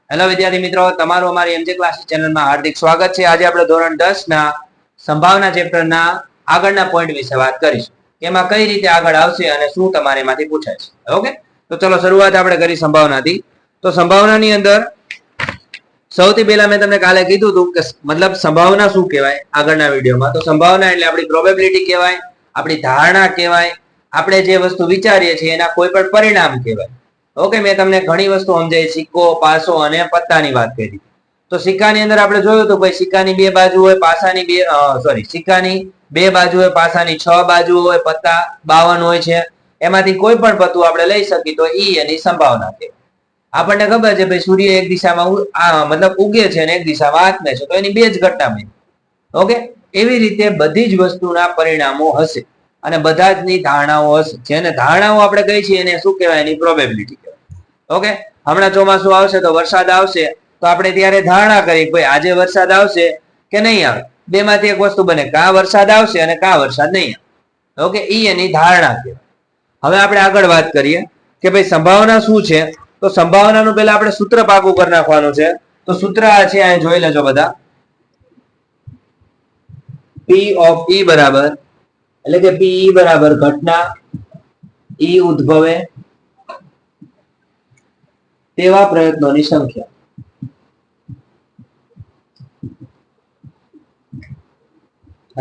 Hello વિદ્યાર્થી મિત્રો, તમારું અમારી એમજે ક્લાસીસ ચેનલમાં હાર્દિક સ્વાગત છે। આજે આપણે ધોરણ 10 ના સંભાવના ચેપ્ટરના આગળના પોઈન્ટ વિશે વાત કરીશું। એમાં કઈ રીતે આગળ આવશે અને શું તમારે એમાંથી પૂછાય છે। ઓકે, તો ચલો શરૂઆત આપણે કરી સંભાવનાથી। તો સંભાવનાની અંદર સૌથી પહેલા મેં તમને કાલે કીધું હતું કે મતલબ સંભાવના શું કહેવાય આગળના વિડીયોમાં। તો સંભાવના એટલે આપણી પ્રોબેબિલિટી કહેવાય, આપણી ધારણા કહેવાય, આપણે જે વસ્તુ વિચારીએ છીએ એના કોઈ પણ પરિણામ કહેવાય। ઓકે, મેં તમને ઘણી વસ્તુ સમજાવી, સિક્કો, પાસો અને પત્તાની વાત કરી। તો સિક્કાની અંદર આપણે જોયું તો ભાઈ સિક્કાની બે બાજુ હોય, પાસાની સિક્કાની બે બાજુ હોય, પાસાની 6 બાજુ હોય, પત્તા 52 હોય છે। એમાંથી કોઈ પણ પત્તું આપણે લઈ શકીએ તો ઈ એની સંભાવના છે। આપણને ખબર છે ભાઈ સૂર્ય એક દિશામાં મતલબ ઉગે છે અને એક દિશામાં આથમે છે, તો એની બે જ ઘટના બની। ઓકે, એવી રીતે બધી જ વસ્તુના પરિણામો હશે અને બધા જ ની ધારણાઓ હશે। જેને ધારણાઓ આપણે કહી છીએ એને શું કહેવાય? એની પ્રોબેબિલિટી કહેવાય। ઓકે, હમણાં ચોમાસું આવશે તો વરસાદ આવશે તો આપણે ત્યારે ધારણા કરી ભાઈ આજે વરસાદ આવશે કે નહીં આવે। બે માંથી એક વસ્તુ બને, કા વરસાદ આવશે અને કા વરસાદ નહીં આવે। ઓકે, ઈ એની ધારણા કહેવાય। હવે આપણે આગળ વાત કરીએ કે ભાઈ સંભાવના શું છે। તો સંભાવનાનું પહેલા આપણે સૂત્ર પાકું કરી નાખવાનું છે। તો સૂત્ર આ છે, અહીં જોઈ લેજો બધા। P of E બરાબર એટલે કે PE બરાબર ઘટના E ઉદ્ભવે તેવા પ્રયત્નોની સંખ્યા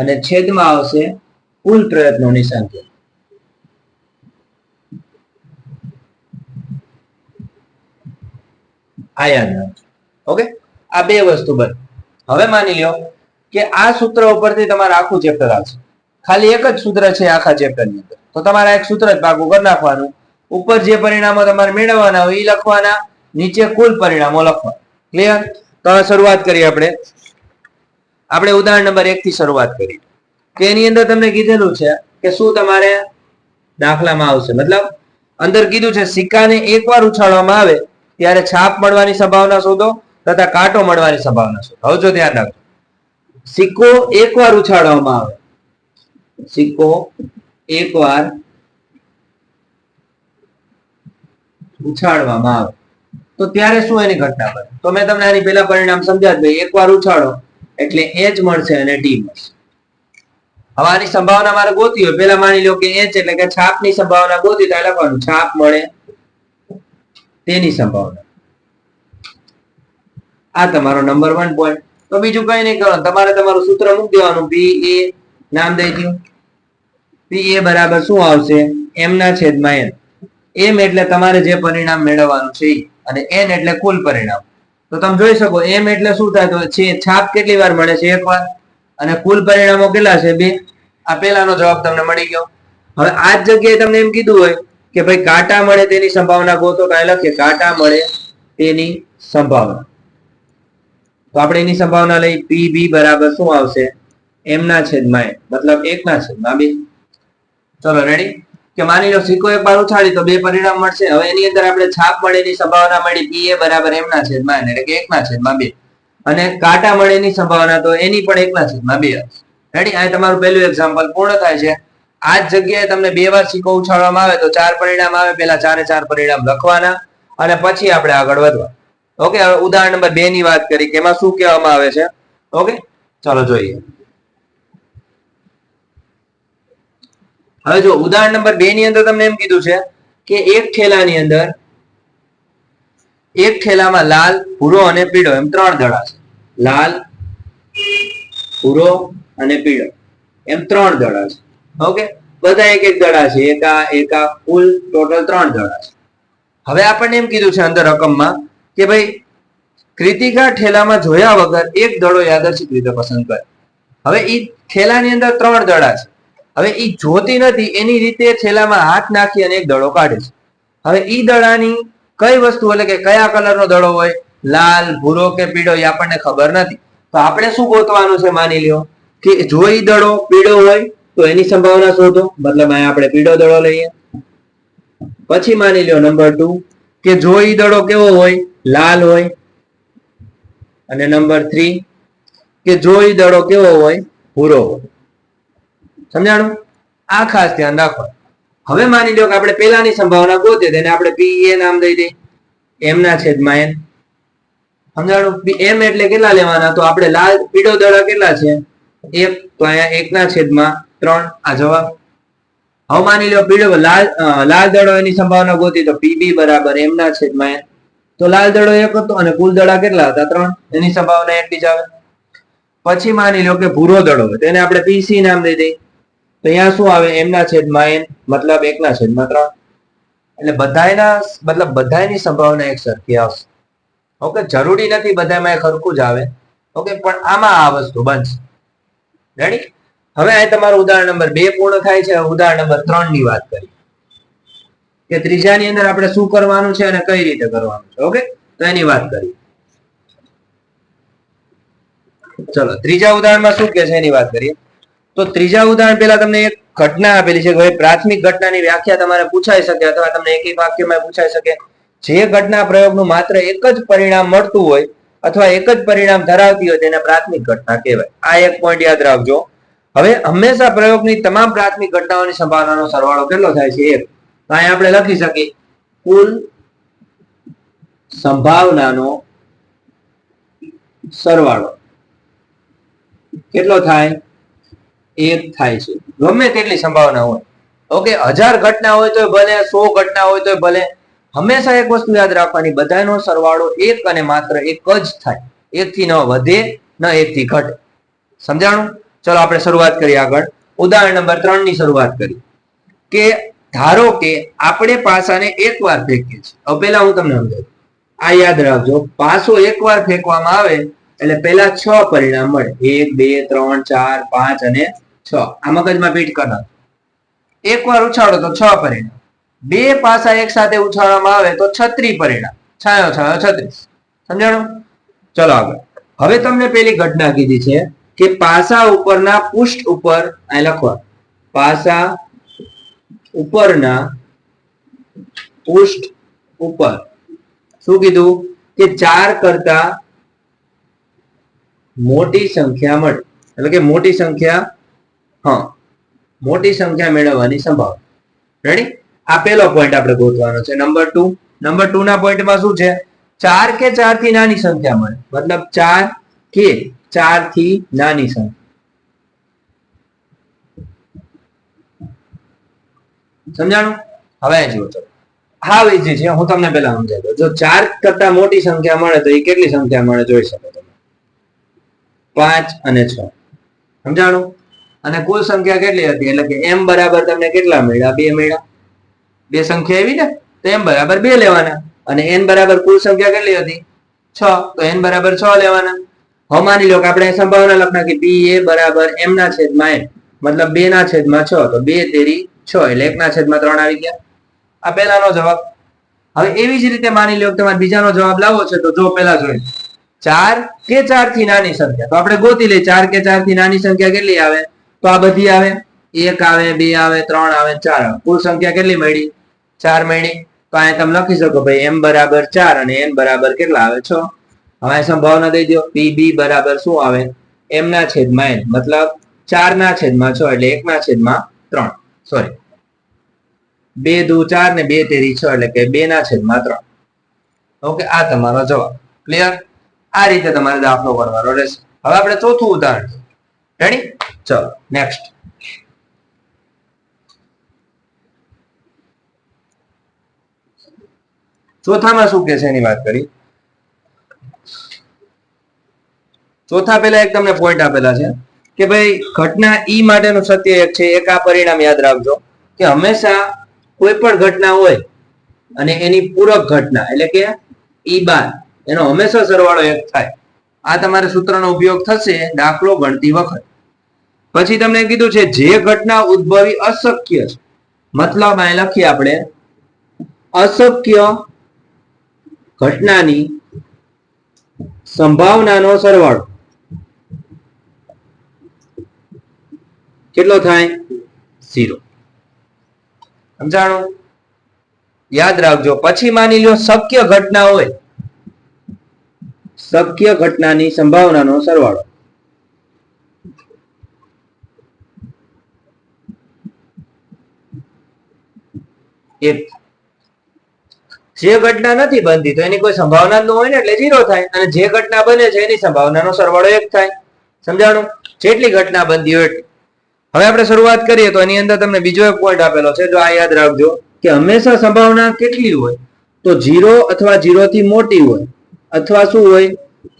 અને છેદમાં આવશે કુલ પ્રયત્નોની સંખ્યા। આ યાદ રાખજો। ઓકે, આ બે વસ્તુ બને। હવે માની લો કે આ સૂત્ર ઉપરથી તમારે આખું ચેપ્ટર આવશે, ખાલી એક જ સૂત્ર છે આખા ચેપ્ટરની અંદર, તો તમારે એક સૂત્ર જ પાકું કરી નાખવાનું। ઉપર જે પરિણામો તમારે મેળવવાના હોય એ લખવાના, નીચે કુલ પરિણામો લખવાના। ક્લિયર? તો શરૂઆત કરીએ આપણે ઉદાહરણ નંબર 1 થી શરૂઆત કરી કે એની અંદર તમને કીધેલું છે કે શું તમારે દાખલામાં આવશે, મતલબ અંદર કીધું છે સિક્કાને એકવાર ઉછાળવામાં આવે ત્યારે છાપ મળવાની સંભાવના શોધો તથા કાંટો મળવાની સંભાવના શોધો। હવે જો ધ્યાન રાખજો, સિક્કો એકવાર ઉછાળવામાં આવે, સિક્કો એકવાર ઉછાળવામાં આવે તો ત્યારે શું એની ઘટના બને? તો મેં તમને આની પહેલા પરિણામ સમજાવ્યું, ભાઈ એકવાર ઉછાળો એટલે H મળશે અને T મળશે। હવે આની સંભાવના મારે ગોતી હોય, પહેલા માની લો કે H એટલે કે છાપની સંભાવના ગોતી, તો લખવાનું છાપ મળે તેની સંભાવના। આ તમારો નંબર 1 પોઈન્ટ। તો બીજું કઈ નહીં કરવાનું, તમારે તમારું સૂત્ર મૂકી દેવાનું, PA નામ દઈ દો। PA બરાબર શું આવશે? m ના છેદમાં n। m એટલે તમારે જે પરિણામ મેળવવાનું છે અને n એટલે કુલ પરિણામ। તો તમે જોઈ શકો m એટલે શું થાય, તો છાપ કેટલી વાર મળે છે? એકવાર, અને કુલ પરિણામો કેટલા છે? 2। આ પહેલાનો જવાબ તમને મળી ગયો। હવે આ જ જગ્યાએ તમને એમ કીધું હોય કે ભાઈ કાંટા મળે તેની સંભાવના ગોતો, તો અહીં લખીએ કાંટા મળે તેની સંભાવના। તો આપણે એની સંભાવના લઈ, PB બરાબર શું આવશે? m ના છેદમાં n, મતલબ 1 ના છેદમાં 2। ચલો રેડી? કે માની લો સિક્કો એકવાર ઉછાળી તો બે પરિણામ મળશે। હવે એની અંદર આપણે છાપ મળેની સંભાવના મળી PA બરાબર m ના છેદમાં n એટલે કે 1 ના છેદમાં 2, અને કાંટા મળેની સંભાવના તો એની પણ 1 ના છેદમાં 2 હશે। રેડી? આ તમારું પહેલું એક્ઝામ્પલ પૂર્ણ થાય છે। આ જ જગ્યાએ તમને 2 વાર સિક્કો ઉછાળવામાં આવે તો 4 પરિણામ આવે, પહેલા 4 પરિણામ લખવાના અને પછી આપણે આગળ વધવા। ઓકે, હવે ઉદાહરણ નંબર 2 ની વાત કરી કે એમાં શું કહેવામાં આવે છે। ઓકે, ચાલો જોઈએ। હવે જો ઉદાહરણ નંબર 2 ની અંદર તમને એમ કીધું છે કે એક ઠેલામાં લાલ, ભૂરો અને પીળો એમ 3 દડા છે। લાલ, ભૂરો અને પીળો એમ 3 દડા છે। ઓકે, બધા એક એક દડા છે, એકા કુલ ટોટલ 3 દડા છે। હવે આપણને એમ કીધું છે અંદર રકમમાં કે ભાઈ કૃતિકા ઠેલામાં જોયા વગર એક દડો યાદચ્છિક રીતે પસંદ કરે। હવે ઈ ઠેલાની અંદર 3 દડા છે, હવે ઈ જોતી નથી એની રીતે ઠેલામાં હાથ નાખી અને એક દડો કાઢે છે। હવે ઈ દડાની કઈ વસ્તુ એટલે કે કયા કલરનો દડો હોય, લાલ, ભૂરો કે પીળો, એ આપણને ખબર નથી। તો આપણે શું ગોતવાનું છે? માની લ્યો કે જો ઈ દડો પીળો હોય તો એની સંભાવના શોધો, મતલબ અહીંયા આપણે પીળો દડો લઈએ। પછી માની લ્યો નંબર 2 કે જો ઈ દડો કેવો હોય, લાલ હોય, અને નંબર 3 કે જો ઈ દડો કેવો હોય, ભૂરો હોય। સમજાણું? આ ખાસ ધ્યાન રાખો। હવે માની લો કે આપણે પહેલાની સંભાવના ગોતીએ, તેને આપણે PA નામ દઈ દઈએ, m ના છેદમાં n। સમજાણું? એમ એટલે કેટલા લેવાના? તો આપણે લાલ પીળો દડા કેટલા છે? 1, તો અહીંયા 1/3 આ જવાબ. હવે માની લો પીળો લાલ દડો એની સંભાવના ગોતી, તો પીબી બરાબર m/n. તો લાલ દડો 1 હતો અને કુલ દડા કેટલા હતા? 3. એની સંભાવના 1 જ આવે. પછી માની લો કે ભૂરો દડો હોય, તેને આપણે પીસી નામ દઈ દઈએ, તો અહીંયા શું આવે? m/n મતલબ 1/3. એટલે બધાની સંભાવના એક સરખી આવશે. ઓકે, જરૂરી નથી બધામાં એક સરખું જ આવે. ઓકે, પણ આમાં આ વસ્તુ બનશે. રેડી? હવે આ તમારું ઉદાહરણ નંબર 2 પૂર્ણ થાય છે. ઉદાહરણ નંબર 3 ની વાત કરીએ કે ત્રીજાની અંદર આપણે શું કરવાનું છે અને કઈ રીતે કરવાનું છે. ઓકે, તો એની વાત કરીએ. ચલો ત્રીજા ઉદાહરણમાં શું કે છે એની વાત કરીએ. તો ત્રીજા ઉદાહરણ પહેલા તમને એક ઘટના આપેલી છે. હવે પ્રાથમિક ઘટનાની વ્યાખ્યા તમારે પૂછાઈ શકે અથવા તમને એક એક વાક્યમાં પૂછાઈ શકે. જે ઘટના પ્રયોગનું માત્ર એક જ પરિણામ મળતું હોય અથવા એક જ પરિણામ ધરાવતી હોય તેને પ્રાથમિક ઘટના કહેવાય. આ એક પોઈન્ટ યાદ રાખજો. હવે હંમેશા પ્રયોગની તમામ પ્રાથમિક ઘટનાઓની સંભાવનાનો સરવાળો કેટલો થાય છે? 1. તો અહીંયા આપણે લખી શકીએ કુલ સંભાવનાનો સરવાળો કેટલો થાય? 1 થાય છે. ગમે તેટલી સંભાવના હોય. ઓકે, 1000 ઘટના હોય તો ભલે, 100 ઘટના હોય તો ભલે, હંમેશા એક વસ્તુ યાદ રાખવાની, બધાનો સરવાળો 1 અને માત્ર 1 જ થાય. 1 થી ન વધે ન 1 થી ઘટે. સમજાણું? ચલો આપણે શરૂઆત કરીએ આગળ. ઉદાહરણ નંબર 3 ની શરૂઆત કરી કે ધારો કે આપણે પાસાને એકવાર ફેંકીએ છીએ. હવે પહેલા હું તમને સમજાવું. આ યાદ રાખજો, પાસો એકવાર ફેંકવામાં આવે એટલે પહેલા 6 પરિણામ મળે. 1, 2, 3, 4, 5 અને 6. આ મગજમાં ફીટ કરનાર. એકવાર ઉછાળો તો 6 પરિણામ. 2 પાસા એક સાથે ઉછાળવામાં આવે તો 36 પરિણામ. છાયો છાયો 36. સમજાણું? ચલો આગળ. હવે તમને પેલી ઘટના કીધી છે કે પાસા ઉપરના પૃષ્ઠ ઉપર આ લખવા, પાસા ઉપરના પૃષ્ઠ ઉપર શું કીધું કે 4 કરતા મોટી સંખ્યા મળે. એટલે કે મોટી સંખ્યા મેળવવાની સંભાવના. રેડી? આ પહેલો પોઈન્ટ આપણે ગોતવાનો છે. નંબર 2 ના પોઈન્ટમાં શું છે? 4 કે 4 થી નાની સંખ્યા મળે. મતલબ 4 કે 4 થી નાની સંખ્યા. સમજાણું? હવે જુઓ તો હા ઈઝી છે. હું તમને પહેલા સમજાવી દઉં. જો 4 કરતા મોટી સંખ્યા મળે તો એ કેટલી સંખ્યા મળે જોઈ શકો તમે. 5 અને 6. સમજાણું? અને કુલ સંખ્યા કેટલી હતી? એટલે કે m બરાબર તમને કેટલા મળ્યા? 2 મળ્યા. 2 સંખ્યા આવી ને, તો m બરાબર 2 લેવાના. અને n બરાબર કુલ સંખ્યા કેટલી હતી? 6. તો n બરાબર 6 લેવાના. હવે માની લો કે આપણે સંભાવના લખ નાખી p a બરાબર m/n. મતલબ 2/6. તો 2 તેરી 6 એટલે 1/3 આવી ગયા. આ પહેલાનો જવાબ. હવે એવી જ રીતે માની લો કે તમારે બીજાનો જવાબ લાવવો છે તો જો પહેલા જોઈએ 4 કે 4 થી નાની સંખ્યા. તો આપણે ગોતી લઈએ 4 કે 4 થી નાની સંખ્યા કેટલી આવે? તો આ બધી આવે. 1 આવે, 2 આવે, 3 આવે, 4 આવે. કુલ સંખ્યા કેટલી મળી? 4 મળી. તો અહીંયા તમે લખી શકો ભાઈ m બરાબર 4 અને n બરાબર કેટલા આવે? 6. હવે સંભાવના દઈ દો. pb બરાબર શું આવે? m/n. મતલબ 4/6 એટલે 1/3. સોરી, 2 દુ 4 ને 2 તેરી 6 એટલે કે 2/3. ઓકે, આ તમારો જવાબ. ક્લિયર? આ રીતે તમારે દાખલો કરવાનો રહેશે. હવે આપણે ચોથું ઉદાહરણ. રેડી? ચલો નેક્સ્ટ. ચોથામાં શું કે છે એની વાત કરી. ચોથા પહેલા એક તમને પોઈન્ટ આપેલા છે કે ભાઈ ઘટના ઈ માટેનું સત્ય એક છે. એક આ પરિણામ યાદ રાખજો કે હંમેશા કોઈ પણ ઘટના હોય અને એની પૂરક ઘટના એટલે કે ઈ બાર એનો હંમેશા સરવાળો 1 થાય. આ તમારે સૂત્રનો ઉપયોગ થશે દાખલો ગણતી વખત. પછી તમને કીધું છે જે ઘટના ઉદ્ભવી અશક્ય છે. મતલબ અહીં લખીએ આપણે અશક્ય ઘટનાની સંભાવનાનો સરવાળો કેટલો થાય? 0. સમજાણું? યાદ રાખજો. પછી માની લો શક્ય ઘટના હોય, શક્ય ઘટનાની સંભાવનાનો સરવાળો એક. જે ઘટના નથી બનતી તો એની કોઈ સંભાવના ન હોય ને એટલે 0 થાય, અને જે ઘટના બને છે એની સંભાવનાનો સરવાળો 1 થાય. સમજાણું? જેટલી ઘટના બનતી હોય એટલી. હવે આપણે શરૂઆત કરીએ તો એની અંદર તમને બીજો એક પોઈન્ટ આપેલો છે, જો આ યાદ રાખજો કે હંમેશા સંભાવના કેટલી હોય તો 0 અથવા 0 થી મોટી હોય, અથવા શું હોય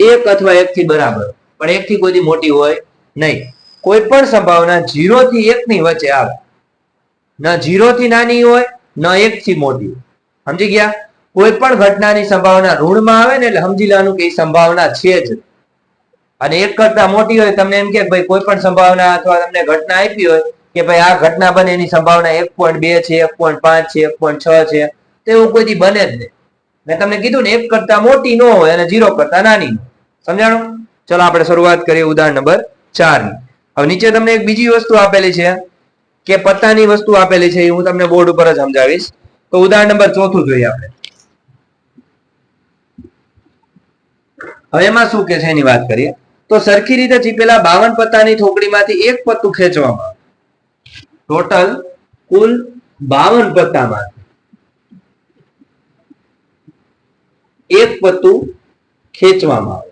1 અથવા 1 થી બરાબર, પણ 1 થી કોઈ મોટી હોય નહીં. કોઈ પણ સંભાવના 0 થી 1 ની વચ્ચે આવે, ન 0 થી નાની હોય ન 1 થી મોટી હોય. સમજી ગયા? કોઈ પણ ઘટનાની સંભાવના ઋણમાં આવે ને એટલે સમજી લેવાનું કે એ સંભાવના છે જ, અને 1 કરતા મોટી હોય તમને એમ કે ભાઈ કોઈ પણ સંભાવના અથવા તમને ઘટના આપી હોય કે ભાઈ આ ઘટના બને એની સંભાવના 1.2 છે, 1.5 છે, 1.6 છે, તો એવું કોઈ દી બને જ નહીં. મેં તમને કીધું ને 1 કરતા મોટી ન હોય અને 0 કરતા નાની. સમજાણું? ચલો આપણે શરૂઆત કરીએ ઉદાહરણ નંબર 4 ની. હવે નીચે તમને એક બીજી વસ્તુ આપેલી છે કે પત્તાની વસ્તુ આપેલી છે, એ હું તમને બોર્ડ ઉપર જ સમજાવીશ. તો ઉદાહરણ નંબર 4 જોઈએ આપણે. હવે એમાં શું કે છે એની વાત કરીએ તો સરખી રીતે ચીપેલા 52 પત્તાની થોકડીમાંથી એક પત્તું ખેંચવામાં આવે. ટોટલ કુલ 52 પત્તામાં એક પત્તું ખેંચવામાં આવે.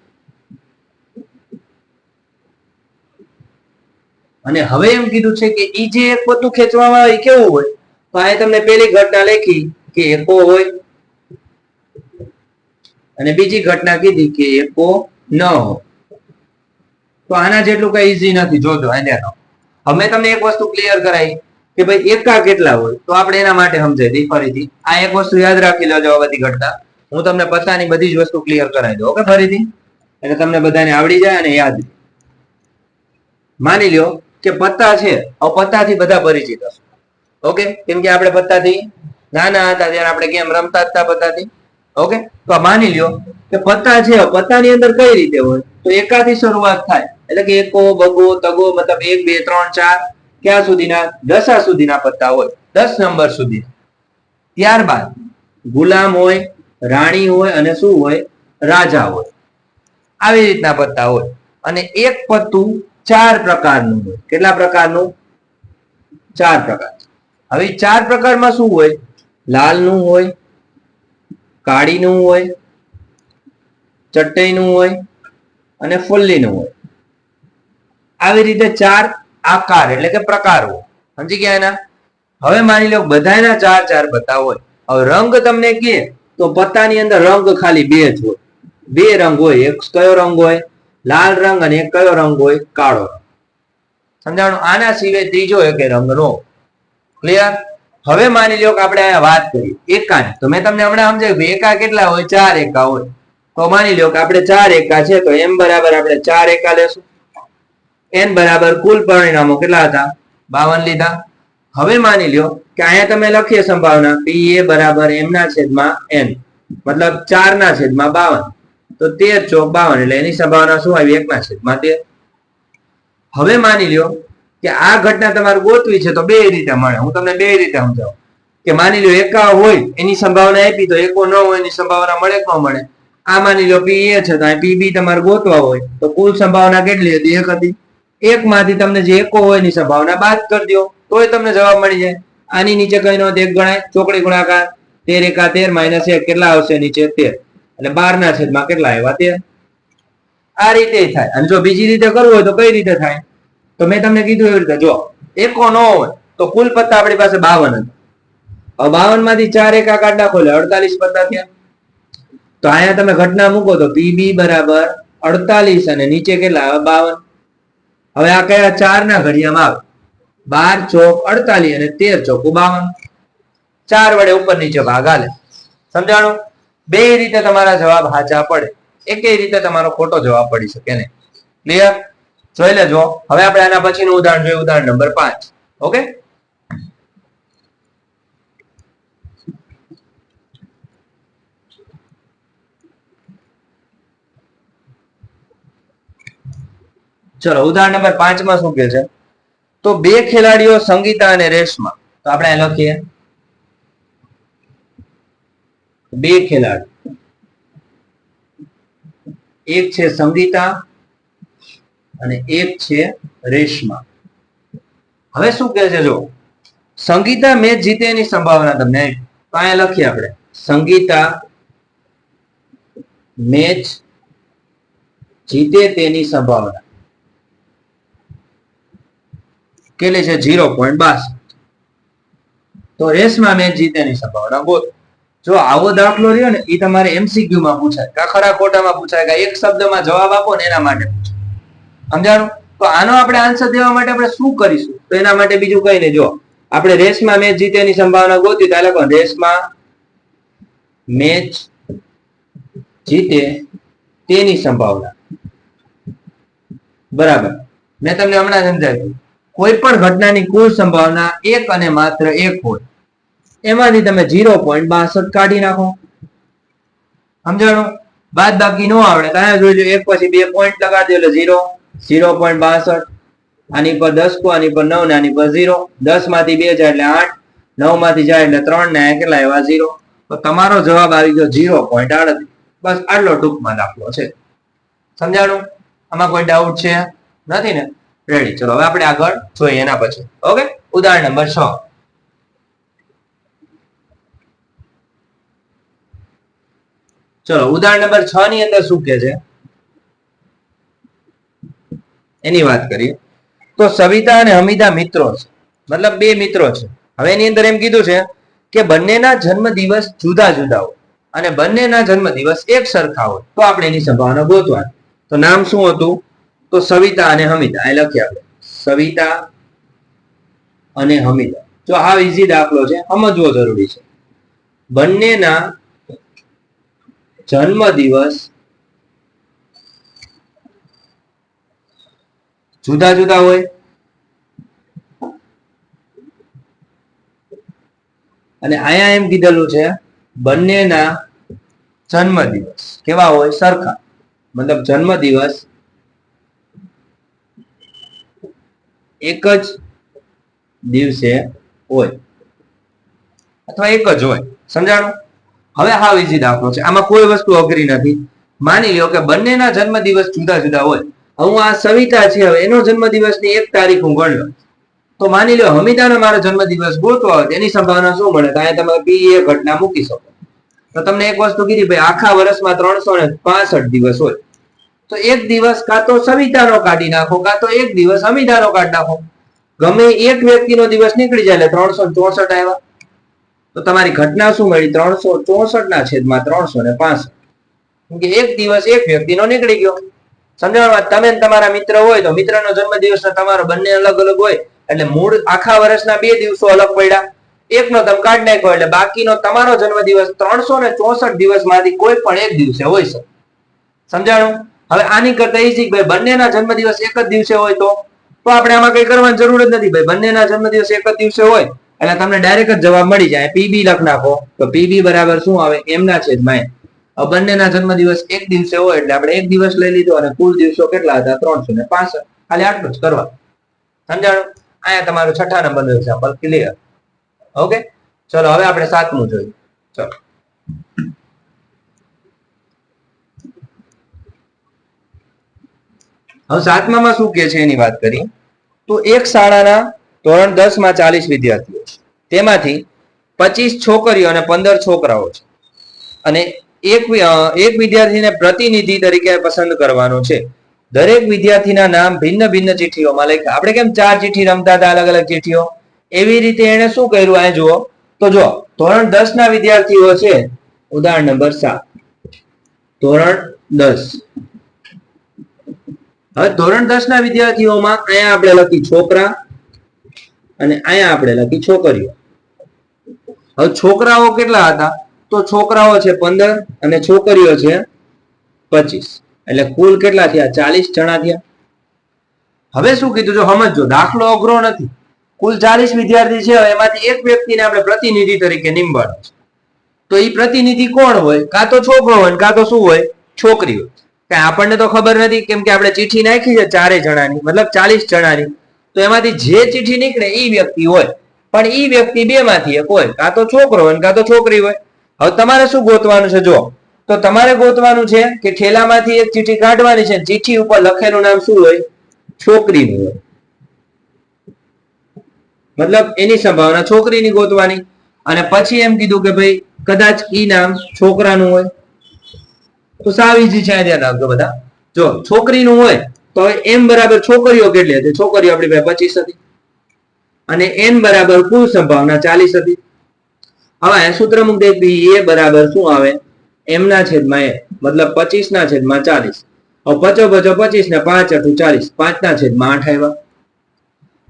અને હવે એમ કીધું છે કે ઈ જે એક પત્તું ખેંચવામાં આવે કેવું હોય, તો આ તમને પહેલી ઘટના લખી કે એકો હોય, અને બીજી ઘટના કીધી કે એકો ન હોય. તો આના જેટલું કઈ ઈઝી નથી. જોજો આનો હવે તમને એક વસ્તુ ક્લિયર કરાવી કે ભાઈ એકા કેટલા હોય, તો આપણે એના માટે સમજાવી દઈ ફરીથી. આ એક વસ્તુ યાદ રાખી લેજો, આ બધી ઘટના હું તમને પત્તાની બધી જ વસ્તુ ક્લિયર કરાવી દઉં. ઓકે, ફરીથી એટલે તમને બધાને આવડી જાય અને યાદ. માની લ્યો કે પત્તા છે, હવે પત્તાથી બધા પરિચિત હશે. ઓકે, કેમ કે આપણે પત્તાથી નાના હતા ત્યારે આપણે કેમ રમતા હતા પત્તાથી. ઓકે, તો માની લ્યો કે પત્તા છે, પત્તાની અંદર કઈ રીતે હોય તો એકાથી શરૂઆત થાય, એટલે કે એકો, બગો, તગો, મતલબ 1 2 3 4 ક્યાં સુધીના 10 સુધીના પત્તા હોય, 10 નંબર સુધી. ત્યારબાદ ગુલામ હોય, રાણી હોય, અને શું હોય રાજા હોય. આવી રીતના પત્તા હોય. અને એક પત્તું 4 પ્રકારનું હોય. કેટલા પ્રકારનું? 4 પ્રકાર. હવે 4 પ્રકારમાં શું હોય? લાલનું હોય, કાળીનું હોય, ચટ્ટઈનું હોય, અને ફુલ્લીનું હોય. આવી રીતે 4 આકાર એટલે કે પ્રકાર હોય. સમજી ગયા એના? હવે માની લો બધાના 4 પત્તા હોય. હવે રંગ તમને કહે તો પત્તાની અંદર રંગ ખાલી 2 જ હોય. 2 રંગ હોય. એક કયો રંગ હોય? લાલ રંગ, અને એક કયો રંગ હોય? કાળો રંગ. સમજાણું? આના સિવાય ત્રીજો એક રંગ નો. ક્લિયર? હવે માની લો કે આપણે અહીંયા વાત કરીએ એકાની, તો મેં તમને હમણાં સમજાવ્યું એકા કેટલા હોય? 4 એકા હોય. તો માની લો કે આપણે 4 એકા છે, તો m બરાબર આપણે 4 એકા લેશું. n બરાબર કુલ પરિણામો કેટલા હતા? 52 લીધા. હવે માની લો કે અહીંયા તમે લખીએ સંભાવના p a બરાબર m ના છેદમાં n, મતલબ 4 ના છેદમાં 52, તો 13 ચોક 52, એટલે એની સંભાવના શું આવી? 1 ના છેદમાં 13. હવે માની લો કે આ ઘટના તમારે ગોતવી છે તો બે રીતે મળે. હું તમને બે રીતે સમજાવું કે માની લો એકા હોય એની સંભાવના આપી તો એકો ન હોય એની સંભાવના મળે કે ન મળે. આ માની લો પી એ છે તો અહીં પી બી તમારે ગોતવા હોય તો કુલ સંભાવના કેટલી હતી? 1 હતી. 1 માંથી તમને જે એકો હોય એની સંભાવના બાદ કરી દો તોય તમને જવાબ મળી જાય. આની નીચે કઈ નો 1 ગણાય, ચોકડી ગુણાકાર 13 એકા 13 માઇનસ 1 કેટલા આવશે? નીચે 13, એટલે 12 ના છેદમાં કેટલા આવ્યા? 13. આ રીતે થાય. અને જો બીજી રીતે કરવું હોય તો કઈ રીતે થાય? તો મેં તમને કીધું એવી રીતે, જો એકો ન હોય તો કુલ પત્તા આપણી પાસે 52 હતા. હવે 52 માંથી 4 એકા કાઢ નાખો એટલે 48 પત્તા થયા. તો અહીંયા તમે ઘટના મૂકો તો પીબી બરાબર 48 અને નીચે કેટલા આવે? 52. હવે આ કયા 4 ના ઘડિયામાં આવે? 12 ચોક 48 અને 13 ચોક 52. 4 વડે ઉપર નીચે ભાગ હાલે. સમજાણું? બે રીતે તમારા જવાબ સાચા પડે, એકેય રીતે તમારો ખોટો જવાબ પડી શકે નહીં. ક્લિયર? જોઈ લેજો. હવે આપણે આના પછીનું ઉદાહરણ જોઈએ, ઉદાહરણ નંબર 5. ઓકે, ચલો ઉદાહરણ નંબર 5 માં શું કહે છે? તો બે ખેલાડીઓ સંગીતા અને રેશમા, તો આપણે અહીં લખીએ બે ખેલાડી, એક છે સંગીતા અને એક છે રેશમા. હવે શું કહે છે? જો સંગીતા મેચ જીતે એની સંભાવના તમને તો અહીંયા લખીએ આપણે સંગીતા મેચ જીતે તેની સંભાવના કેટલી છે? 0.62. તો રેસમાં મેચ જીતેની સંભાવના ગોતો. જો આવો દાખલો રહ્યો ને એ તમારે એમસીક્યુ માં પૂછાય, કા ખરા ખોટામાં પૂછાય, કા એક શબ્દમાં જવાબ આપો ને એના માટે પૂછાય. સમજાણું? તો આનો આપણે આન્સર દેવા માટે આપણે શું કરીશું? તો એના માટે બીજું કઈ નહીં. જો આપણે રેસમાં મેચ જીતેની સંભાવના ગોતી તો લખો રેસમાં મેચ જીતે તેની સંભાવના. બરાબર. મેં તમને હમણાં સમજાવ્યું, કોઈ પણ ઘટનાની કુલ સંભાવના એક અને માત્ર એક હોય, એમાંથી તમે 0.62 કાઢી નાખો. સમજાણું? બાદ બાકી નો આવડે ત્યાં જોઈ લો, એક પછી 2 પોઈન્ટ લગાડી દો એટલે 0.62. આની પર 10 કો, આની પર 9 ને આની પર 0. 10 માંથી 2 જાય એટલે 8, 9 માંથી જાય એટલે 3 ને કેટલા એવા 0. તો તમારો જવાબ આવી ગયો 0.38. બસ આટલો ટૂંકમાં દાખલો છે. સમજાણું? આમાં કોઈ ડાઉટ છે? નથી ને? રેડી. ચલો હવે આપણે આગળ જોઈએ એના પછી. ઓકે, ઉદાહરણ નંબર 6. ચલો ઉદાહરણ નંબર 6 ની અંદર શું કે છે એની વાત કરીએ. તો સવિતા અને હમીદા મિત્રો છે, મતલબ બે મિત્રો છે. હવે એની અંદર એમ કીધું છે કે બંનેના જન્મદિવસ જુદા જુદા હોય અને બંનેના જન્મદિવસ એક સરખા હોય, તો આપણે એની સંભાવના ગોતવાની. તો નામ શું હતું? તો સવિતા અને હમીદા. આ લખીએ આપણે, સવિતા અને હમીદા. જો આ ઈઝી દાખલો છે, સમજવો જરૂરી છે. બંનેના જન્મદિવસ જુદા જુદા હોય અને અહીંયા એમ કીધેલું છે બંનેના જન્મદિવસ કેવા હોય? સરખા. મતલબ જન્મદિવસ એક જ દિવસે હોય અથવા એક જ હોય. સમજાણું? હવે હાવ ઈઝી દાખલો છે, આમાં કોઈ વસ્તુ અઘરી નથી. માની લ્યો કે બંનેના જન્મદિવસ જુદા જુદા હોય. હું આ સવિતા છે, હવે એનો જન્મદિવસની એક તારીખ હું ગણી લઉં. તો માની લ્યો હમીદાનો મારો જન્મદિવસ ગોતવા હોય, એની સંભાવના શું મળે? ત્યાં તમે પી એ ઘટના મૂકી શકો. તો તમને એક વસ્તુ કીધી, ભાઈ આખા વર્ષમાં 365 દિવસ હોય, તો એક દિવસ કાં તો સવિતાનો કાઢી નાખો, કાં તો એક દિવસ હમીદાનો કાઢી નાખો. ગમે એક વ્યક્તિનો દિવસ નીકળી જાય એટલે 364 આવ્યા. તો તમારી ઘટના શું મળી? 364 ના છેદમાં 365. કેમ કે એક દિવસ એક વ્યક્તિનો નીકળી ગયો. સમજાવવા? તમે તમારા મિત્ર હોય તો મિત્રનો જન્મદિવસ તમારો બંને અલગ અલગ હોય એટલે મૂળ આખા વર્ષના 2 દિવસો અલગ પડ્યા. એકનો તમે કાઢી નાખ્યો એટલે બાકીનો તમારો જન્મદિવસ 364 દિવસમાંથી કોઈ પણ એક દિવસે હોય છે. સમજાણું? હવે આની કરતા ઈઝી, ભાઈ બંનેના જન્મદિવસ એક જ દિવસે હોય તો આપણે આમાં કઈ કરવાની જરૂર જ નથી. ભાઈ બંનેના જન્મદિવસ એક જ દિવસે હોય એટલે તમને ડાયરેક્ટ જ જવાબ મળી જાય. પીબી લખ નાખો તો પીબી બરાબર શું આવે? એમના છેદમાં એમ. બંનેના જન્મદિવસ એક દિવસે હોય એટલે આપણે એક દિવસ લઈ લીધો અને કુલ દિવસો કેટલા હતા? 365. ખાલી આટલું જ કરવા. સમજાણું? અહીંયા તમારું 6થા નંબરનું એક્ઝામ્પલ ક્લિયર. ઓકે, ચલો હવે આપણે 7મું જોઈએ. ચલો હવે 7મામાં શું કે છે એની વાત કરીએ. તો એક શાળાના ધોરણ 10 માં 40 વિદ્યાર્થીઓ છે, તેમાંથી 25 છોકરીઓ અને 15 છોકરાઓ છે અને એક વિદ્યાર્થીને પ્રતિનિધિ તરીકે પસંદ કરવાનો છે. દરેક વિદ્યાર્થીના નામ ભિન્ન ભિન્ન ચિઠ્ઠીઓમાં લખ્યા. આપણે કેમ 4 ચિઠ્ઠી રમતા હતા, અલગ અલગ ચિઠ્ઠીઓ, એવી રીતે એને શું કર્યું? આ જુઓ તો જો ધોરણ 10 ના વિદ્યાર્થીઓ છે. ઉદાહરણ નંબર 7, ધોરણ 10. હવે ધોરણ 10 ના વિદ્યાર્થીઓમાં અહીંયા આપણે લખી છોકરા અને અહીંયા આપણે લખી છોકરીઓ. હવે છોકરાઓ કેટલા હતા? તો છોકરાઓ છે 15 અને છોકરીઓ છે 25. એટલે કુલ કેટલા થયા? 40 જણા થયા. હવે શું કીધું? જો સમજો, દાખલો અઘરો નથી. કુલ 40 વિદ્યાર્થી છે, એમાંથી એક વ્યક્તિને આપણે પ્રતિનિધિ તરીકે નીમવાનું છે. તો એ પ્રતિનિધિ કોણ હોય? કાં તો છોકરો હોય, કાં તો શું હોય? છોકરી હોય. કઈ આપણને તો ખબર નથી, કેમ કે આપણે ચિઠ્ઠી નાખી છે 4 જણાની, મતલબ 40 જણાની. તો એમાંથી જે ચિઠ્ઠી નીકળે એ વ્યક્તિ હોય, પણ એ વ્યક્તિ બે માંથી એક હોય, કાં તો છોકરો હોય કાં તો છોકરી હોય. હવે તમારે શું ગોતવાનું છે? જો તો તમારે ગોતવાનું છે કે ઠેલામાંથી એક ચિઠ્ઠી કાઢવાની છે, ચિઠ્ઠી ઉપર લખેલું નામ શું હોય? છોકરીનું હોય. મતલબ એની સંભાવના છોકરીની ગોતવાની. અને પછી એમ કીધું કે ભાઈ કદાચ ઈ નામ છોકરાનું હોય તો સાવ ઈઝી છે, ધ્યાન રાખજો બધા. જો છોકરીનું હોય તો m બરાબર છોકરીઓ કેટલી હતી? છોકરીઓ આપણી પાસે 25 હતી અને n બરાબર કુલ સંભાવના 40 હતી. હવે સૂત્ર મૂકી દે a બરાબર શું આવે? m ના છેદમાં n, મતલબ 25 ના છેદમાં 40. હવે 25 ને 5 × 40, 5 ના છેદમાં 8 આવ્યા.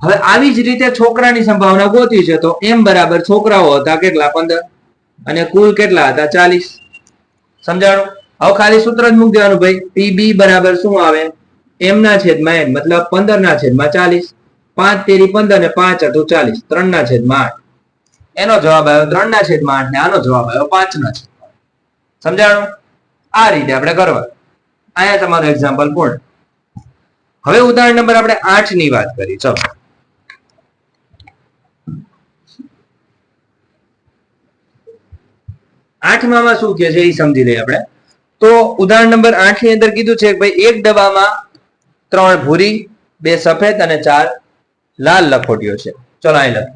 હવે આવી જ રીતે છોકરાની સંભાવના ગોતવી છે તો m બરાબર છોકરાઓ હતા કેટલા? 15 અને કુલ કેટલા હતા? 40. સમજાણું? હવે ખાલી સૂત્ર જ મૂકી દેવાનું ભાઈ. pb બરાબર શું આવે? m ના છેદમાં n, મતલબ 15 ના છેદમાં 40. 5 તેરી 15 ને 5 × 40, 3 ના છેદમાં 8. એનો જવાબ આવ્યો 3 ના છેદમાં 8 ને આનો જવાબ આવ્યો 5 ના છેદમાં 8. સમજાણું? આ રીતે આપણે કરવા. અહીંયા તમારું એક્ઝામ્પલ પૂર્ણ. હવે ઉદાહરણ નંબર આપણે 8 ની વાત કરી. ચલો 8માં શું કે છે એ સમજી લઈએ આપણે. તો ઉદાહરણ નંબર 8 ની અંદર કીધું છે કે ભાઈ એક ડબ્બામાં 3 ભૂરી, 2 સફેદ અને 4 લાલ લખોટીઓ છે. ચલો અહીં લખ.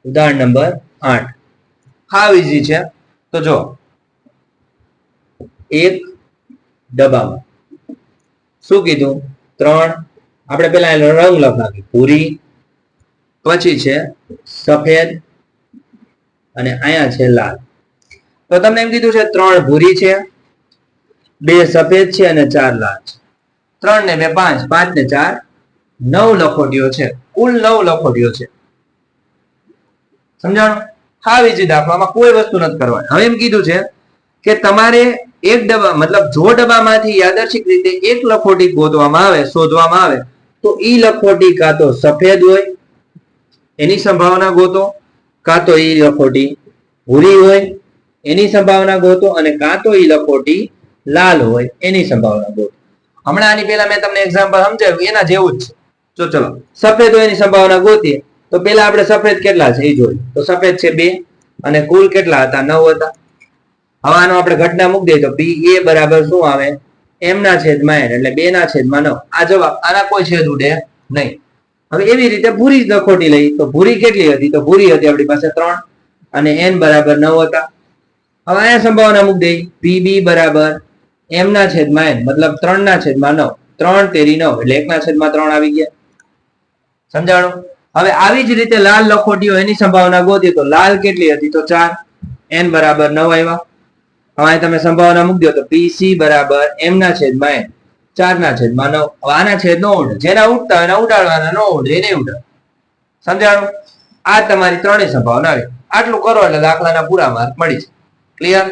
ઉદાહરણ નંબર 8 હાવ ઈઝી છે. તો જો એક ડબ્બામાં શું કીધું? 3, આપણે પેલા રંગ લખ નાખી, ભૂરી, પછી છે સફેદ અને અહીંયા છે લાલ. તો તમને એમ કીધું છે 3 ભૂરી છે, 2 સફેદ છે અને 4 લાલ છે. 3 ને 2 5, 5 ને 4 9 લખોટીઓ છે. કુલ 9 લખોટીઓ છે. સમજાણું? હા ઈઝી દાખલામાં કોઈ વસ્તુ નથી કરવાની. હવે એમ કીધું છે કે તમારે એક ડબ્બા, મતલબ જો ડબ્બામાંથી યાદર્શિક રીતે એક લખોટી ગોતવામાં આવે, શોધવામાં આવે, તો ઈ લખોટી કાં તો સફેદ હોય એની સંભાવના ગોતો, કાં તો ઈ લખોટી ભૂરી હોય એની સંભાવના ગોતો, અને કાં તો ઈ લખોટી લાલ હોય એની સંભાવના ગોતો. હમણાં આની પહેલા મેં તમને એક્ઝામ્પલ સમજાવ્યું એના જેવું જ છે. તો ચલો સફેદ હોય એની સંભાવના ગોતીએ. તો પેલા આપણે સફેદ કેટલા છે એ જોઈએ. તો સફેદ છે 2 અને કુલ કેટલા હતા? 9 હતા. હવે આનો આપણે ઘટના મૂકી દઈએ તો pa બરાબર શું આવે? m ના છેદમાં n, એટલે 2 ના છેદમાં 9. આ જવાબ. આના કોઈ છેદ ઉડે નહીં. હવે એવી રીતે ભૂરી લખોટી લઈ તો ભૂરી કેટલી હતી? તો ભૂરી હતી આપણી પાસે 3 અને n બરાબર 9 હતા. હવે અહીંયા સંભાવના મૂકી દઈ. pb બરાબર m ના છેદમાં n, મતલબ 3 ના છેદમાં 9. 3 તેરી 9 એટલે 1 ના છેદમાં 3 આવી ગયા. સમજાણું? હવે આવી જ રીતે લાલ લખોટીઓ એની સંભાવના ગોતી તો લાલ કેટલી હતી? તો 4, n બરાબર 9 આવ્યા. હવે તમે સંભાવના મૂકી દો તો pc બરાબર m ના છેદમાં n, 4 ના છેદમાં 9. હવે આના છેદ નો ઉડે, જેના ઉડતા એના ઉડાડવાના, નો ઉડે એને ઉડાડ. સમજાણું? આ તમારી ત્રણેય સંભાવના આવી. આટલું કરો એટલે દાખલાના પૂરા માર્ક મળી જાય. ક્લિયર?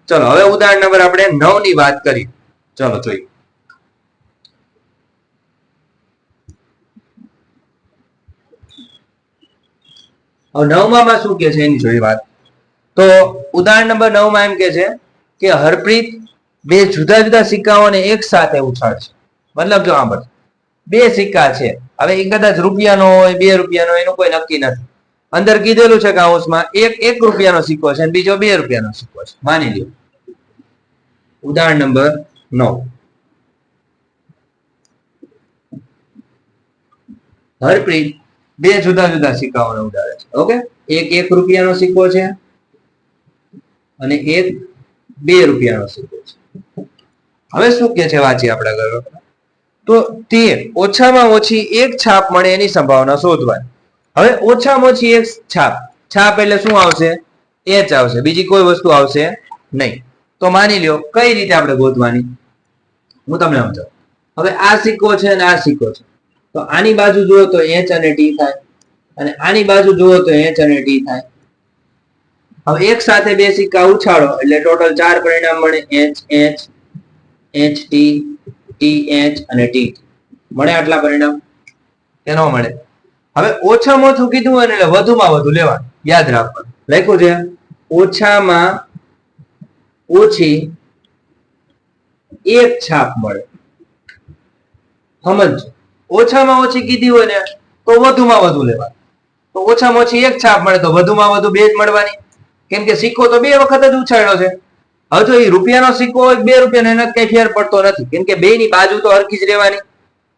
ચલો હવે ઉદાહરણ નંબર આપણે 9 ની વાત કરીએ. ચલો જોઈએ. હવે 9માં શું કે છે એની જોઈ વાત. તો ઉદાહરણ નંબર 9 માં એમ કે છે કે હરપ્રીત 2 જુદા જુદા સિક્કાઓને એક સાથે ઉછાળશે. મતલબ જો આમ 2 સિક્કા છે. હવે એ કદાચ રૂપિયાનો હોય, 2 રૂપિયાનો, એનું કોઈ નક્કી નથી. અંદર કીધેલું છે કાઉન્સમાં એક 1 રૂપિયાનો સિક્કો છે અને બીજો 2 રૂપિયાનો સિક્કો છે. માની લ્યો ઉદાહરણ નંબર 9. હરપ્રીત 2 જુદા જુદા સિક્કાઓને ઉડાડે છે. ઓકે, એક 1 રૂપિયાનો સિક્કો છે અને એક 2 રૂપિયાનો સિક્કો છે. હવે શું કે છે વાંચી આપણે આગળ. તો તે ઓછામાં ઓછી એક છાપ મળે એની સંભાવના શોધવાની. હવે ઓછામાં ઓછી એક છાપ. છાપ એટલે શું આવશે? h આવશે, બીજી કોઈ વસ્તુ આવશે નહીં. તો માની લ્યો કઈ રીતે આપણે ગોતવાની હું તમને સમજાવું. હવે આ સિક્કો છે અને આ સિક્કો છે. તો આની બાજુ જુઓ તો h અને t થાય અને આની બાજુ જુઓ તો h અને t થાય. હવે એક સાથે 2 સિક્કા ઉછાળો એટલે ટોટલ 4 પરિણામ મળે. h h h t t h અને t મળે. આટલા પરિણામ કે ન મળે? હવે ઓછામાં ઓછું કીધું હોય ને એટલે વધુમાં વધુ લેવાનું. યાદ રાખવાનું, લખ્યું છે ઓછામાં ઓછી એક છાપ મળે. સમજ? ઓછામાં ઓછી કીધી હોય ને તો વધુમાં વધુ લેવાનું. તો ઓછામાં ઓછી એક છાપ મળે તો વધુમાં વધુ 2 જ મળવાની. કેમ કે સિક્કો તો 2 વખત જ ઉછાળ્યો છે. હવે જો એ રૂપિયાનો સિક્કો હોય 2 રૂપિયાનો એનો કઈ ફેર પડતો નથી. કેમ કે 2 ની બાજુ તો હરખી જ રહેવાની.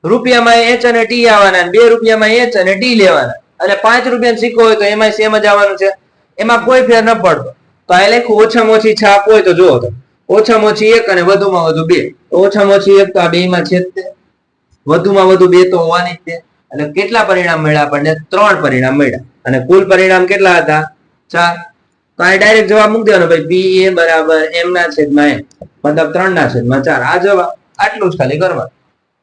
રૂપિયામાં h અને t આવવાના, 2 રૂપિયામાં h અને t લેવાના, અને 5 રૂપિયાનો સિક્કો હોય તો એમાં સેમ જ આવવાનું છે. એમાં કોઈ ફેર ન પડતો. તો આ લખ્યું ઓછામાં ઓછી છાપ હોય તો જુઓ તો ઓછામાં ઓછી 1 અને વધુમાં વધુ 2. તો ઓછામાં ઓછી 1 તો આ 2 માં છેદશે, વધુમાં વધુ 2 તો હોવાની જ છે. એટલે કેટલા પરિણામ મળ્યા આપણને? 3 પરિણામ મળ્યા. અને કુલ પરિણામ કેટલા હતા? 4. તો આ ડાયરેક્ટ જવાબ મૂકી દેવાનો ભાઈ, PA બરાબર m ના છેદમાં n, મતલબ 3 ના છેદમાં 4. આ જવાબ. આટલું જ ખાલી કરવાનું.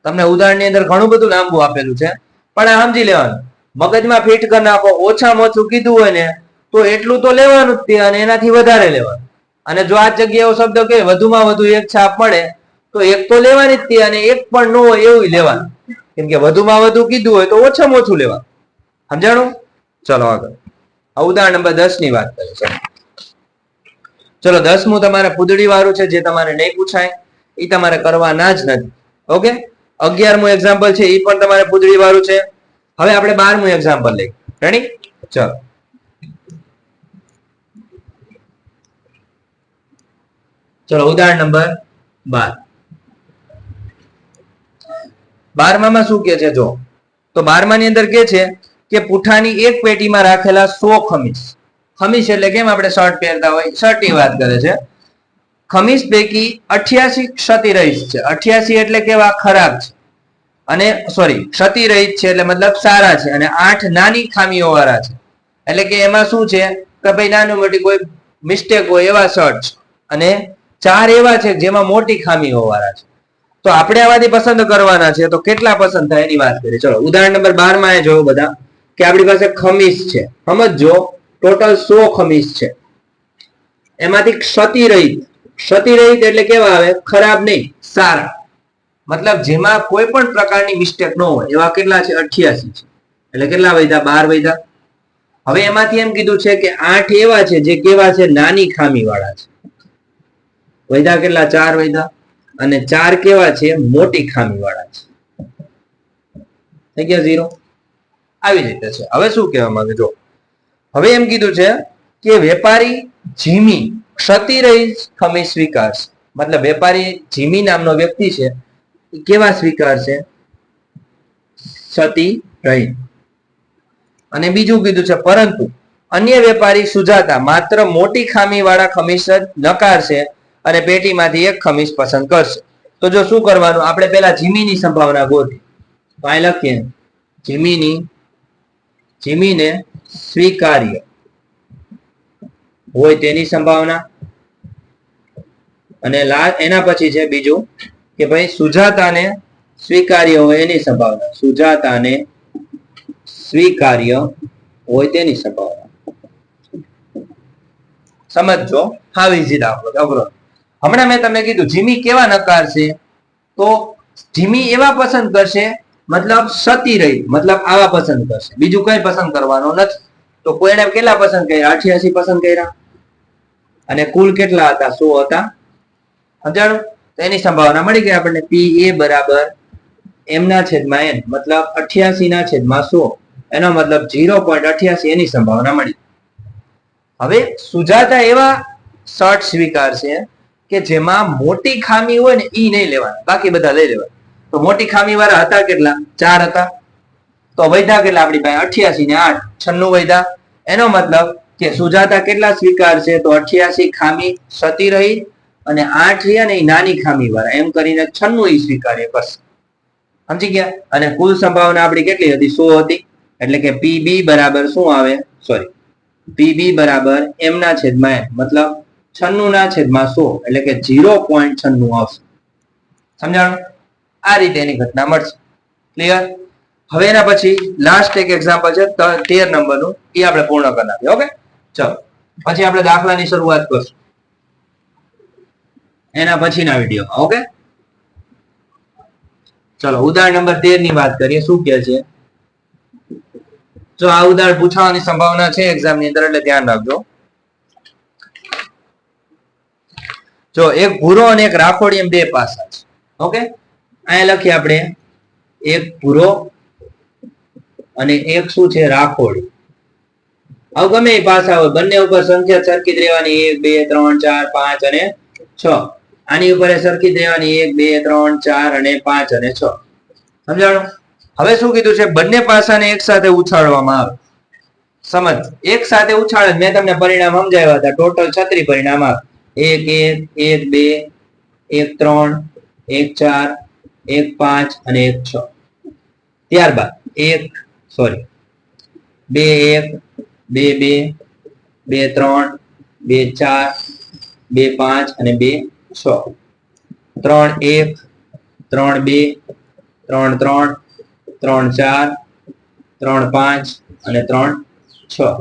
તમને ઉદાહરણ ની અંદર ઘણું બધું લાંબુ આપેલું છે, પણ આ સમજી લેવાનું, મગજમાં ફિટ કરી નાખો. ઓછામાં ઓછું કીધું હોય ને તો એટલું તો લેવાનું જ, અને એનાથી વધારે લેવાનું. અને જો આ જગ્યાએ એવો શબ્દ કે વધુમાં વધુ 1 છાપ મળે તો 1 તો લેવાની જ, અને 1 પણ ન હોય એવું લેવાનું. કેમ કે વધુમાં વધુ કીધું હોય તો ઓછામાં ઓછું લેવાનું. સમજાણું? ચલો આગળ. ઉદાહરણ નંબર 10 ની વાત કરીએ. ચલો 10મું તમારે ફૂદડી વાળું છે, જે તમારે નહીં પૂછાય, એ તમારે કરવાના જ નથી. ઓકે. 11મું એક્ઝામ્પલ છે, એ પણ તમારે ફૂદડી વાળું છે. હવે આપણે 12મું એક્ઝામ્પલ લઈએ. રેડી? ચલો. ચલો ઉદાહરણ નંબર 12. 12માં શું કે છે જો, તો 12મા ની અંદર કે છે કે પુઠાની એક પેટીમાં રાખેલા 100 ખમીસ. ખમીસ એટલે કેમ આપણે શર્ટ પહેરતા હોય, શર્ટ ની વાત કરે છે. ખમીસ પૈકી 88 ક્ષતિરહિત છે. 88 એટલે કેવા? ખરાબ છે. અને સોરી, ક્ષતિરહિત છે એટલે મતલબ સારા છે. અને 8 નાની ખામીઓ વાળા છે. એટલે કે એમાં શું છે કે ભાઈ નાનું મોટી કોઈ મિસ્ટેક હોય એવા શર્ટ છે. અને 4 એવા છે જેમાં મોટી ખામીઓ વાળા છે. તો આપણે આમાંથી પસંદ કરવાના છે. તો કેટલા પસંદ થાય એની વાત કરીએ. ચલો ઉદાહરણ નંબર 12માં જોયો બધા કે આપણી પાસે ખમીસ છે. સમજો ટોટલ 100 ખમીસ છે. એમાંથી ક્ષતિરહિત, ક્ષતિરહિત એટલે કેવા આવે? ખરાબ નહીં, સારા. મતલબ જેમાં કોઈ પણ પ્રકારની મિસ્ટેક ન હોય એવા કેટલા છે? 88 છે. એટલે કેટલા વધ્યા? 12 વધ્યા. હવે એમાંથી એમ કીધું છે કે 8 એવા છે જે કેવા છે? નાની ખામી વાળા છે. વધ્યા કેટલા? 4 વધ્યા. અને 4 કેવા છે? મોટી ખામી વાળા છે. થઈ ગયા 0. આવી રીતે છે. હવે શું કહેવા માંગે જો, હવે એમ કીધું છે કે વેપારી જીમી ક્ષતિરહિત ખમીસ સ્વીકારશે. મતલબ વેપારી જીમી નામનો વ્યક્તિ છે, કેવા સ્વીકારશે? ક્ષતિરહિત. અને બીજું કીધું છે પરંતુ અન્ય વેપારી સુજાતા માત્ર મોટી ખામી વાળા ખમીસ જ નકારશે અને પેટીમાંથી એક ખમીસ પસંદ કરશે. તો જો શું કરવાનું? આપણે પહેલા જીમીની સંભાવના ગોતી. તો અહીં લખીએ જીમીને સ્વીકાર્ય હોય તેની સંભાવના. અને એના પછી છે બીજું કે ભાઈ સુજાતાને સ્વીકાર્ય હોય એની સંભાવના. સુજાતાને સ્વીકાર્ય હોય તેની સંભાવના. સમજો, હાવ ઈઝી દાખલો, અઘરો. હમણાં મેં તમને કીધું જીમી કેવા નકારશે, તો જીમી એવા પસંદ કરશે મતલબ ક્ષતિરહિત, મતલબ આવા પસંદ કરશે. બીજું કઈ પસંદ કરવાનો નથી. તો કોઈને કેટલા પસંદ કર્યા? 88 પસંદ કર્યા. અને કુલ કેટલા હતા? 100 હતા. સમજાણું? તો એની સંભાવના મળી ગઈ આપણને. PA બરાબર m ના છેદમાં n, મતલબ 88 ના છેદમાં 100. એનો મતલબ 0.88 એની સંભાવના મળી. હવે સુજાતા એવા શર્ટ સ્વીકારશે કે જેમાં મોટી ખામી હોય ને ઈ નહીં લેવાના, બાકી બધા લઈ લેવાના. તો મોટી ખામી વાળા હતા કેટલા? 4 હતા. તો વધ્યા કેટલા આપણી પાસે? 88 ને 8, 96 વધ્યા. એનો મતલબ કે સુજાતા કેટલા સ્વીકારશે? તો 88 ખામી ક્ષતિરહિત અને 8 રહ્યા ને એ નાની ખામી વાળા, એમ કરીને 96 ઈ સ્વીકાર્ય કરશે. સમજી ગયા? અને કુલ સંભાવના આપણી કેટલી હતી? 100 હતી. એટલે કે PB બરાબર શું આવે? સોરી, PB બરાબર m ના છેદમાં n, મતલબ 96 ના છેદમાં 100, એટલે કે 0.96 આવશે. સમજાણું? આ રીતે એની ઘટના મળશે. ક્લિયર? હવે એના પછી લાસ્ટ એક એક્ઝામ્પલ છે 13 નંબરનું, એ આપણે પૂર્ણ કરી નાખીએ. ઓકે, ચલો પછી આપણે દાખલાની શરૂઆત કરશું એના પછીના વિડીયોમાં. ઓકે, ચલો ઉદાહરણ નંબર 13 ની વાત કરીએ. શું કહે છે? જો આ ઉદાહરણ પૂછવાની સંભાવના છે એક્ઝામ ની અંદર, એટલે ધ્યાન રાખજો. જો એક ભૂરો અને એક રાખોડી એમ 2 પાસા છે. ઓકે, અહીંયા લખીએ આપણે એક ભૂરો અને એક શું છે? રાખોડી. હવે ગમે એ પાસા હોય, બંને ઉપર સંખ્યા સરખી જ રહેવાની. 1 2 3 4 5 અને 6. આની ઉપર સરખી જ રહેવાની. 1 2 3 4 અને 5 અને 6. સમજાણું? હવે શું કીધું છે? બંને પાસાને એક સાથે ઉછાળવામાં આવે. સમજ એક સાથે ઉછાળે. મેં તમને પરિણામ સમજાવ્યા હતા. ટોટલ 36 પરિણામ આવે. 1 1 1 2 1 3 1 4 1 5 અને 1 6. ત્યારબાદ 2 1 2 2 2 3 2 4 2 5 અને 2 6. 3 1 3 2 3 3 3 4 3 5 અને 3 6.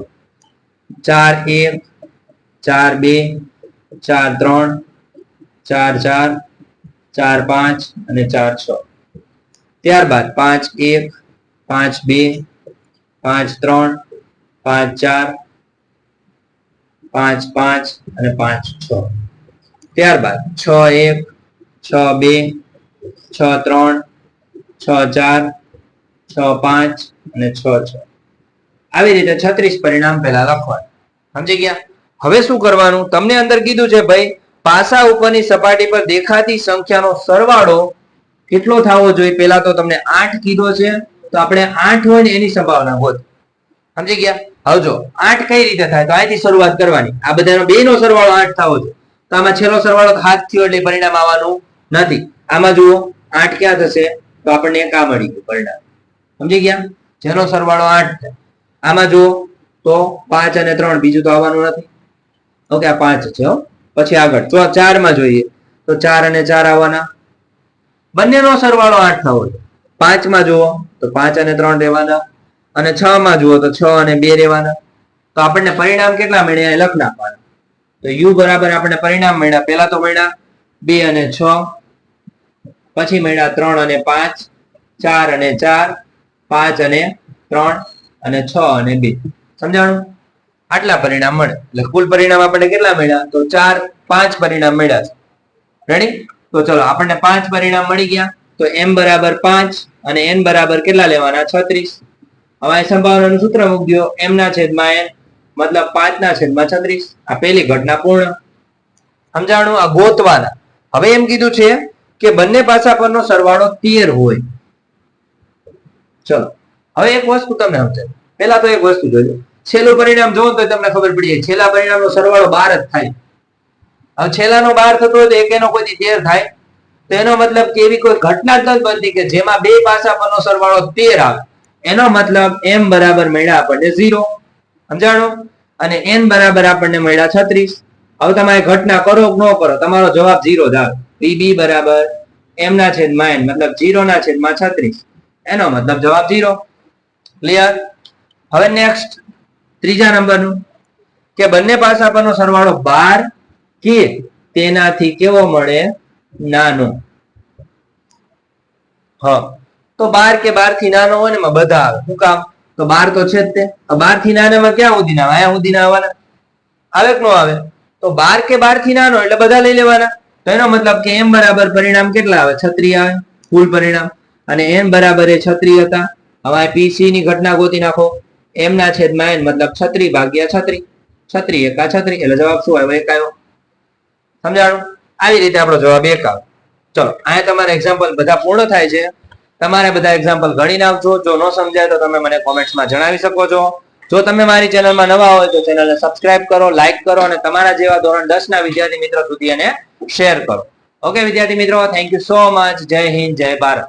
4 1 4 2 4 3 4 4 4 5 અને 4 6. ત્યારબાદ 5 1 5 2 5 3 5 4 5 5 અને 5 6. ત્યારબાદ 6 1 6 2 6 3 6 4 6 5 અને 6 6. આવી રીતે 36 પરિણામ પહેલા લખવાનું. સમજી ગયા? હવે શું કરવાનું? તમને અંદર કીધું છે ભાઈ પાસા ઉપરની સપાટી પર દેખાતી સંખ્યાનો સરવાળો કેટલો થવો જોઈએ. પહેલા તો તમને 8 કીધો છે, તો આપણે 8 હોય ને એની સંભાવના ગોત. સમજી ગયા? હવે જો 8 કઈ રીતે થાય, તો અહીંથી શરૂઆત કરવાની. આ બધાનો બેનો સરવાળો 8 થવો જોઈએ. તો આમાં છેલ્લો સરવાળો 7 થયો એટલે પરિણામ આવવાનું નથી. આમાં જુઓ 8 ક્યાં થશે, તો આપણને એક આ મળી ગયું પરિણામ. સમજી ગયા? જેનો સરવાળો 8 થાય. આમાં જુઓ તો 5 અને 3 બીજું તો આવવાનું નથી. ઓકે, આ 5 છે. પછી આગળ 4 માં જોઈએ તો 4 અને 4 આવવાના. બંનેનો સરવાળો 8 થવો જોઈએ. 5 માં જુઓ તો 5 અને 3 રહેવાના, અને 6 માં જુઓ તો 6 અને 2 રહેવાના. તો આપણને પરિણામ કેટલા મળ્યા એ લખ નાખવાના. તો u બરાબર આપણને પરિણામ મળ્યા. પહેલા તો મળ્યા 2 અને 6, પછી મળ્યા 3 અને 5, 4 અને 4, 5 અને 3 અને 6 અને 2. સમજાણું? આટલા પરિણામ મળે. એટલે કુલ પરિણામ આપણને કેટલા મળ્યા, તો 5 પરિણામ મળ્યા છે. રેડી? તો ચલો આપણને 5 પરિણામ મળી ગયા. તો m બરાબર 5 અને n બરાબર કેટલા લેવાના, 36. હવે સંભાવનાનું સૂત્ર મૂકી દો. m ના છેદમાં n મતલબ 5 ના છેદમાં 36. આ પહેલી ઘટના પૂર્ણ. સમજાણું? આ ગોતવાના. હવે એમ કીધું છે કે બંને પાસા પરનો સરવાળો 13 હોય. ચલો હવે એક વસ્તુ તમને સમજાય. પહેલા તો એક વસ્તુ જોજો. છેલ્લું પરિણામ જોવો તો તમને ખબર પડી જાય. છેલ્લા પરિણામનો સરવાળો 12 જ થાય. હવે છેલ્લાનો 12 થતો હોય તો એકેનો કોઈથી 13 થાય. તો એનો મતલબ કે એવી કોઈ ઘટના જ નથી બનતી કે જેમાં બે પાસા પરનો સરવાળો 13 આવે. એનો મતલબ m બરાબર મળ્યા આપણને 0. સમજાણું? અને n બરાબર આપણને મળ્યા 36. હવે તમારે ઘટના કરો કે ન કરો, તમારો જવાબ 0 જ આવે. b બરાબર m ના છેદમાં n મતલબ 0 ના છેદમાં 36. એનો મતલબ જવાબ 0. ક્લિયર? હવે નેક્સ્ટ ત્રીજા નંબરનું કે બંને પાસા પરનો સરવાળો 12 કે તેનાથી કેવો મળે, નાનો. હા, તો 12 કે 12 થી નાનો હોય ને એમાં બધા આવે. શું કામ? તો 12 તો છે જ તે. 12 થી નાનામાં ક્યાં સુધી ના આવે? અહીંયા સુધી ના આવવાના. આવે કે ન આવે? તો 12 કે 12 થી નાનો એટલે બધા લઈ લેવાના. તો એનો મતલબ કે m બરાબર પરિણામ કેટલા આવે, 36 આવે કુલ પરિણામ. અને n બરાબર એ 36 હતા. હવે PC ની ઘટના ગોતી નાખો. m ના છેદમાં n મતલબ 36 ભાગ્યા 36. 36 એકા 36 એટલે જવાબ શું આવ્યો? 1 આવ્યો. સમજાણું? આવી રીતે આપણો જવાબ 1 આવે. ચલો અહીંયા તમારા એક્ઝામ્પલ બધા પૂર્ણ થાય છે. તમારે બધા એક્ઝામ્પલ ગણી નાખજો. જો ન સમજાય તો તમે મને કોમેન્ટ્સમાં જણાવી શકો છો. જો તમે મારી ચેનલમાં નવા હોય તો ચેનલને સબસ્ક્રાઇબ કરો, લાઈક કરો અને તમારા જેવા ધોરણ 10 ના વિદ્યાર્થી મિત્રો સુધી એને શેર કરો. ઓકે વિદ્યાર્થી મિત્રો, થેન્ક યુ સો મચ. જય હિન્દ, જય ભારત.